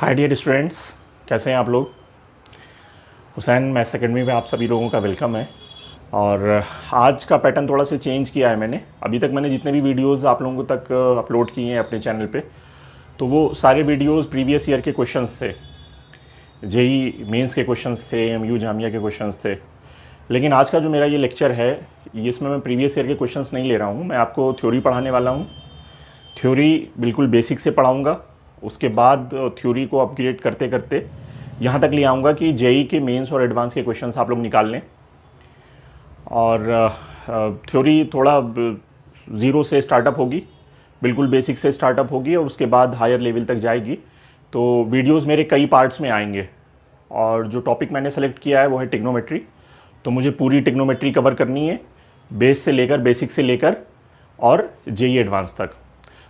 Hi dear students, कैसे हैं आप लोग। हुसैन मैथ्स एकेडमी में आप सभी लोगों का वेलकम है। और आज का पैटर्न थोड़ा सा चेंज किया है मैंने। अभी तक मैंने जितने भी वीडियोस आप लोगों तक अपलोड किए हैं अपने चैनल पे, तो वो सारे वीडियोस प्रीवियस ईयर के क्वेश्चंस थे। जेई मेंस के क्वेश्चंस थे, एमयू जामिया के क्वेश्चंस थे। लेकिन आज का जो मेरा ये लेक्चर है, इसमें मैं प्रीवियस ईयर के क्वेश्चंस नहीं ले रहा हूँ। मैं आपको थ्योरी पढ़ाने वाला हूँ। थ्योरी बिल्कुल बेसिक से पढ़ाऊँगा, उसके बाद थ्योरी को अपग्रेड करते करते यहाँ तक ले आऊँगा कि जेई के मेंस और एडवांस के क्वेश्चंस आप लोग निकाल लें। और थ्योरी थोड़ा ज़ीरो से स्टार्टअप होगी, बिल्कुल बेसिक से स्टार्टअप होगी और उसके बाद हायर लेवल तक जाएगी। तो वीडियोस मेरे कई पार्ट्स में आएंगे और जो टॉपिक मैंने सेलेक्ट किया है वो है टिग्नोमेट्री। तो मुझे पूरी टिग्नोमेट्री कवर करनी है, बेस से लेकर, बेसिक से लेकर और जेई एडवांस तक।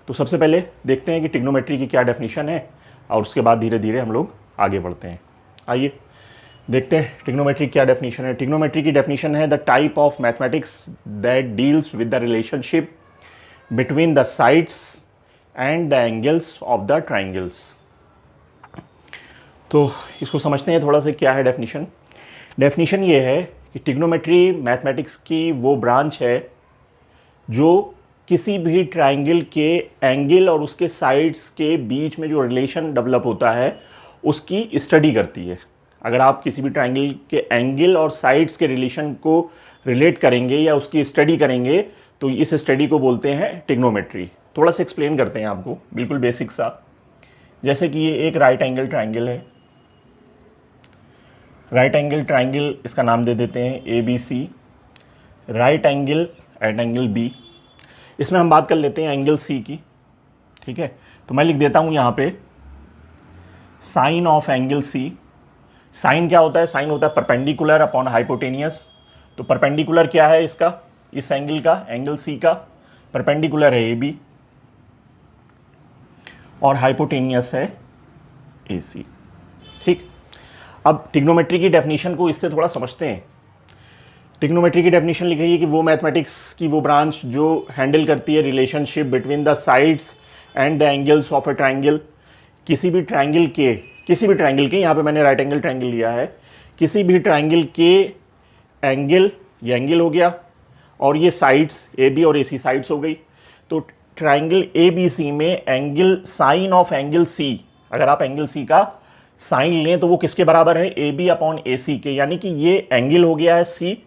तो सबसे पहले देखते हैं कि टिग्नोमेट्री की क्या डेफिनेशन है और उसके बाद धीरे धीरे हम लोग आगे बढ़ते हैं। आइए देखते हैं टिग्नोमेट्री क्या डेफिनेशन है। टिग्नोमेट्री की डेफिनेशन है the type of mathematics that deals with the relationship between the sides and the angles of the triangles. तो इसको समझते हैं थोड़ा सा, क्या है डेफिनेशन। डेफिनेशन ये है कि टिग्नोमेट्री मैथमेटिक्स की वो ब्रांच है जो किसी भी ट्राइंगल के एंगल और उसके साइड्स के बीच में जो रिलेशन डेवलप होता है उसकी स्टडी करती है। अगर आप किसी भी ट्राइंगल के एंगल और साइड्स के रिलेशन को रिलेट करेंगे या उसकी स्टडी करेंगे तो इस स्टडी को बोलते हैं टिग्नोमेट्री। थोड़ा सा एक्सप्लेन करते हैं आपको, बिल्कुल बेसिक सा। जैसे कि ये एक राइट एंगल ट्राइंगल है। राइट एंगल ट्राइंगल, इसका नाम दे देते हैं A B C. Right angle at angle B, इसमें हम बात कर लेते हैं एंगल सी की। ठीक है, तो मैं लिख देता हूं यहां पे sine of angle C. Sine क्या होता है? साइन होता है परपेंडिकुलर अपॉन हाइपोटेनियस। तो परपेंडिकुलर क्या है इसका, इस एंगल का, एंगल सी का परपेंडिकुलर है ए बी और हाइपोटेनियस है ए सी। ठीक, अब टिग्नोमेट्री की डेफिनेशन को इससे थोड़ा समझते हैं। टिग्नोमेट्री की डेफिनेशन लिखी है कि वो मैथमेटिक्स की वो ब्रांच जो हैंडल करती है relationship between the sides and the angles of a triangle. किसी भी ट्राइंगल के, यहाँ पे मैंने राइट एंगल ट्राइंगल लिया है, किसी भी ट्राइंगल के एंगल, ये एंगल हो गया और ये साइड्स ए बी और ए सी साइड्स हो गई। तो ट्राइंगल ए बी सी में angle, sine of angle C, अगर आप एंगल सी का साइन लें तो वो किसके बराबर है? ए बी अपॉन ए सी के। यानी कि ये एंगल हो गया है सी।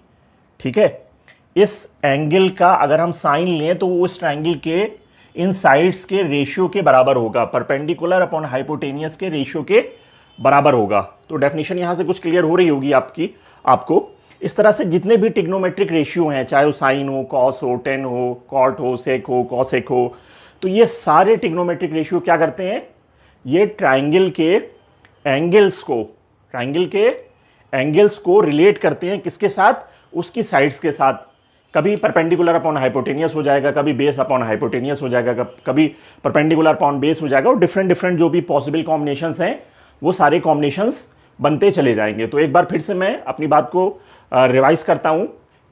ठीक है, इस एंगल का अगर हम साइन लें तो वो उस ट्राइंगल के इन साइड्स के रेशियो के बराबर होगा, परपेंडिकुलर अपॉन हाइपोटेनियस के रेशियो के बराबर होगा। तो डेफिनेशन यहां से कुछ क्लियर हो रही होगी आपको। इस तरह से जितने भी टिग्नोमेट्रिक रेशियो हैं, चाहे वो साइन हो, कॉस हो, टेन हो, कॉट हो, सेक हो, कॉसेक हो, तो ये सारे टिग्नोमेट्रिक रेशियो क्या करते हैं? ये ट्राइंगल के एंगल्स को रिलेट करते हैं किसके साथ? उसकी साइड्स के साथ। कभी परपेंडिकुलर अपॉन हाइपोटेनियस हो जाएगा, कभी बेस अपॉन हाइपोटेनियस हो जाएगा, कभी परपेंडिकुलर अपॉन बेस हो जाएगा और डिफरेंट जो भी पॉसिबल कॉम्बिनेशंस हैं वो सारे कॉम्बिनेशंस बनते चले जाएंगे। तो एक बार फिर से मैं अपनी बात को रिवाइज करता हूं।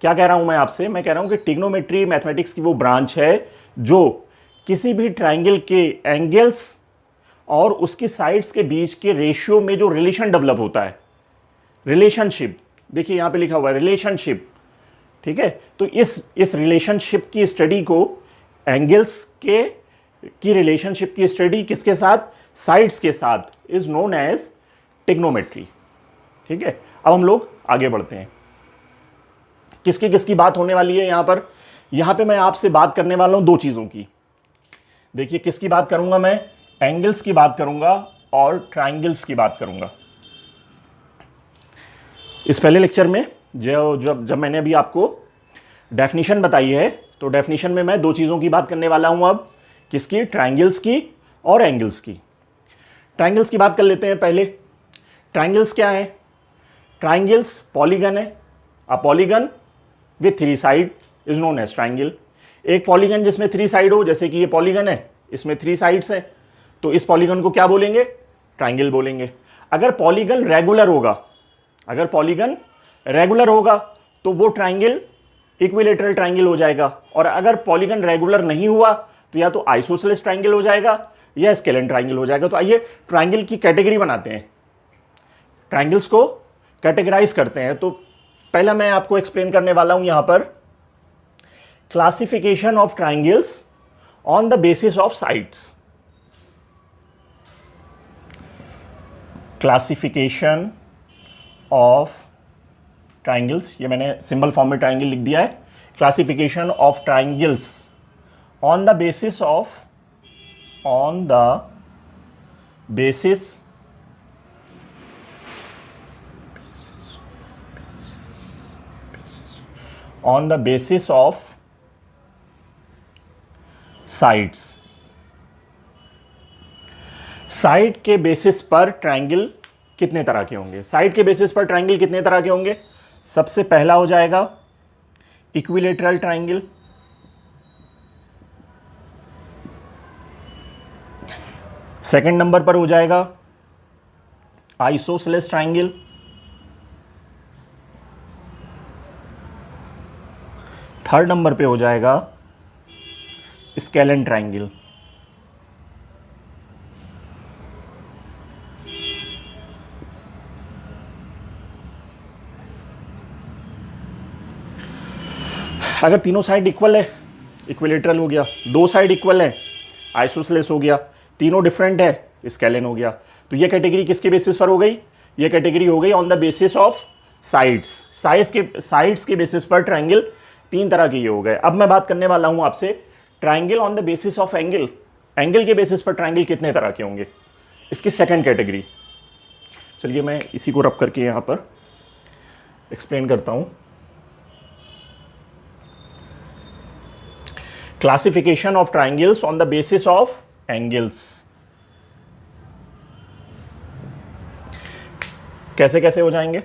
क्या कह रहा हूं मैं आपसे? मैं कह रहा हूं कि टिग्नोमेट्री मैथमेटिक्स की वो ब्रांच है जो किसी भी ट्राइंगल के एंगल्स और उसकी साइड्स के बीच के रेशियो में जो रिलेशन डेवलप होता है, रिलेशनशिप, देखिए यहां पे लिखा हुआ है रिलेशनशिप। ठीक है, तो इस रिलेशनशिप की स्टडी को, एंगल्स की रिलेशनशिप की स्टडी किसके साथ? साइड्स के साथ, इज नोन एज टिग्नोमेट्री। ठीक है, अब हम लोग आगे बढ़ते हैं। किसकी बात होने वाली है यहां पे मैं आपसे बात करने वाला हूं दो चीजों की। देखिए किसकी बात करूंगा मैं? एंगल्स की बात करूंगा और ट्राइंगल्स की बात करूंगा। इस पहले लेक्चर में जब मैंने अभी आपको डेफिनेशन बताई है, तो डेफिनेशन में मैं दो चीज़ों की बात करने वाला हूं। अब किसकी? ट्राइंगल्स की और एंगल्स की। ट्राइंगल्स की बात कर लेते हैं पहले। ट्राइंगल्स क्या है? ट्राइंगल्स पॉलीगन है। A polygon with three side is known as triangle. एक पॉलीगन जिसमें थ्री साइड हो, जैसे कि ये पॉलीगन है, इसमें थ्री साइड्स हैं, तो इस पॉलीगन को क्या बोलेंगे? ट्राइंगल बोलेंगे। अगर पॉलीगन रेगुलर होगा तो वो ट्राइंगल इक्विलेटरल ट्राइंगल हो जाएगा। और अगर पॉलीगन रेगुलर नहीं हुआ तो या तो आइसोसेलेस ट्राइंगल हो जाएगा या स्केलेन ट्राइंगल हो जाएगा। तो आइए ट्राइंगल की कैटेगरी बनाते हैं, ट्राइंगल्स को कैटेगराइज करते हैं। तो पहला मैं आपको एक्सप्लेन करने वाला हूं यहां पर classification of triangles on the basis of sides. Classification of triangles, ये मैंने सिंबल फॉर्म में ट्राइंगल लिख दिया है। Classification of triangles on the basis of on the basis on the basis of sides। Side के बेसिस पर triangle कितने तरह के होंगे? साइड के बेसिस पर ट्राइंगल कितने तरह के होंगे? सबसे पहला हो जाएगा इक्विलेटरल ट्राइंगल, सेकंड नंबर पर हो जाएगा आइसोसेलेस ट्राइंगल, थर्ड नंबर पे हो जाएगा स्केलेन ट्राइंगल, अगर तीनों साइड इक्वल है, इक्विलेटरल हो गया, दो साइड इक्वल है, आइसोसेलेस हो गया, तीनों डिफरेंट है, स्केलेन हो गया। तो ये कैटेगरी किसके बेसिस पर हो गई? ये कैटेगरी हो गई on the basis of sides. Sides के बेसिस पर ट्राइंगल तीन तरह के ये हो गए। अब मैं बात करने वाला हूं आपसे triangle on the basis of angle. Angle के बेसिस पर ट्राइंगल कितने तरह के होंगे, इसकी सेकंड कैटेगरी। चलिए मैं इसी को रब करके यहां पर एक्सप्लेन करता हूं। Classification of triangles on the basis of angles. कैसे कैसे हो जाएंगे?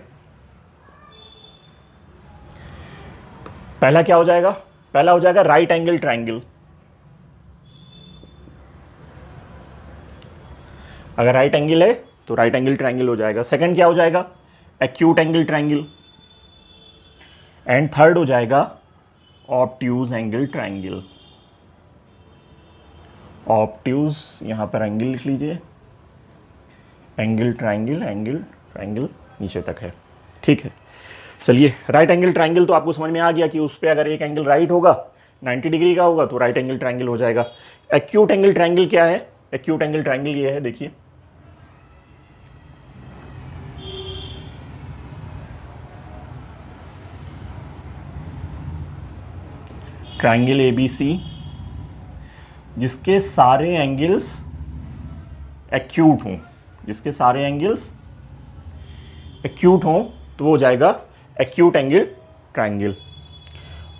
पहला क्या हो जाएगा? पहला हो जाएगा राइट एंगल ट्राइंगल। अगर राइट एंगल है तो राइट एंगल ट्राइंगल हो जाएगा। सेकंड क्या हो जाएगा? Acute angle triangle. And third हो जाएगा ऑब्ट्यूज एंगल ट्राइंगल। ऑब्ट्यूज, यहां पर एंगल लिख लीजिए, एंगल ट्राइंगल, एंगल ट्राइंगल नीचे तक है, ठीक है। चलिए राइट एंगल ट्राइंगल तो आपको समझ में आ गया कि उस पर अगर एक एंगल राइट होगा 90 डिग्री का होगा तो राइट एंगल ट्राइंगल हो जाएगा। एक्यूट एंगल ट्राइंगल क्या है? एक्यूट एंगल ट्राइंगल ये है, देखिए ट्राइंगल एबीसी जिसके सारे एंगल्स एक्यूट हों, जिसके सारे एंगल्स एक्यूट हों तो वो हो जाएगा acute angle triangle.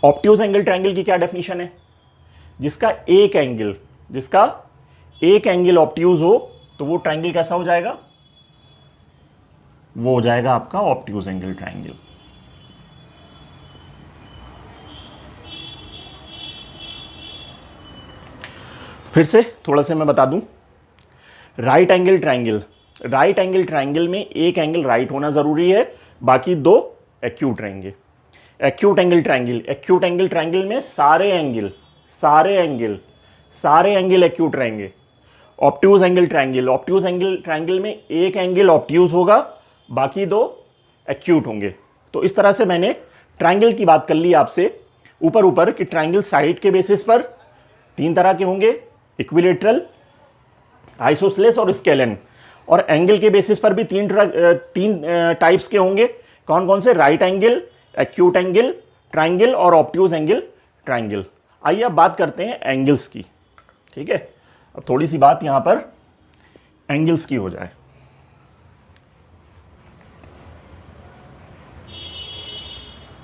Obtuse angle triangle की क्या डेफिनेशन है? जिसका एक एंगल ऑब्ट्यूज हो तो वो ट्राइंगल कैसा हो जाएगा? वो हो जाएगा आपका ऑब्ट्यूज एंगल ट्राइंगल। फिर से थोड़ा सा मैं बता दूं, right angle triangle, right angle triangle में एक एंगल राइट होना जरूरी है, बाकी दो एक्यूट रहेंगे। Acute angle triangle, acute angle triangle में सारे एंगल एक्यूट रहेंगे। Obtuse angle triangle, obtuse angle triangle में एक एंगल ऑब्ट्यूज होगा, बाकी दो एक्यूट होंगे। तो इस तरह से मैंने ट्राइंगल की बात कर ली आपसे ऊपर कि ट्राइंगल साइड के बेसिस पर तीन तरह के होंगे, इक्विलेटरल, आइसोसेलेस और स्केलेन। और एंगल के बेसिस पर भी तीन टाइप्स के होंगे। कौन कौन से? Right angle, acute angle triangle और ऑब्ट्यूज एंगल ट्राइंगल। आइए अब बात करते हैं एंगल्स की, ठीक है। अब थोड़ी सी बात यहां पर एंगल्स की हो जाए।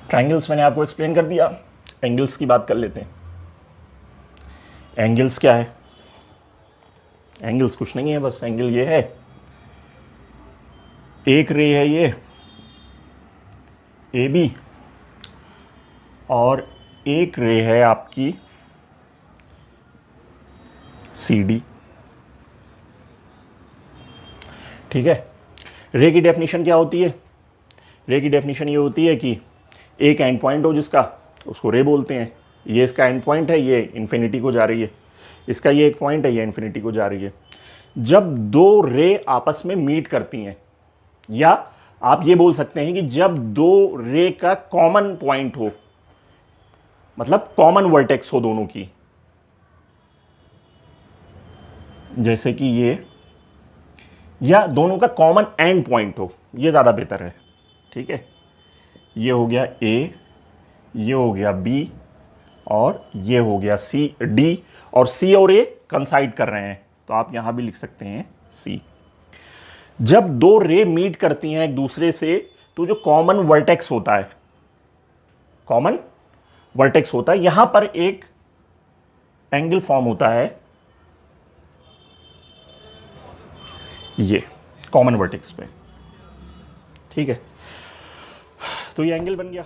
ट्राइंगल्स मैंने आपको एक्सप्लेन कर दिया, एंगल्स की बात कर लेते हैं। एंगल्स क्या है? एंगल्स कुछ नहीं है, बस एंगल ये है, एक रे है ये ए बी और एक रे है आपकी सी डी, ठीक है। रे की डेफिनेशन क्या होती है? रे की डेफिनेशन ये होती है कि एक एंड पॉइंट हो जिसका, उसको रे बोलते हैं। ये इसका एंड पॉइंट है, ये इन्फिनिटी को जा रही है। इसका ये एक पॉइंट है, ये इन्फिनिटी को जा रही है। जब दो रे आपस में मीट करती हैं, या आप ये बोल सकते हैं कि जब दो रे का कॉमन पॉइंट हो, मतलब कॉमन वर्टेक्स हो दोनों की, जैसे कि ये, या दोनों का कॉमन एंड पॉइंट हो, ये ज्यादा बेहतर है। ठीक है, ये हो गया ए, ये हो गया बी, और ये हो गया सी, डी, और सी और ए कंसाइड कर रहे हैं, तो आप यहां भी लिख सकते हैं सी। जब दो रे मीट करती हैं एक दूसरे से, तो जो कॉमन वर्टेक्स होता है, कॉमन वर्टेक्स होता है, यहां पर एक एंगल फॉर्म होता है, ये कॉमन वर्टेक्स पे। ठीक है, तो ये एंगल बन गया।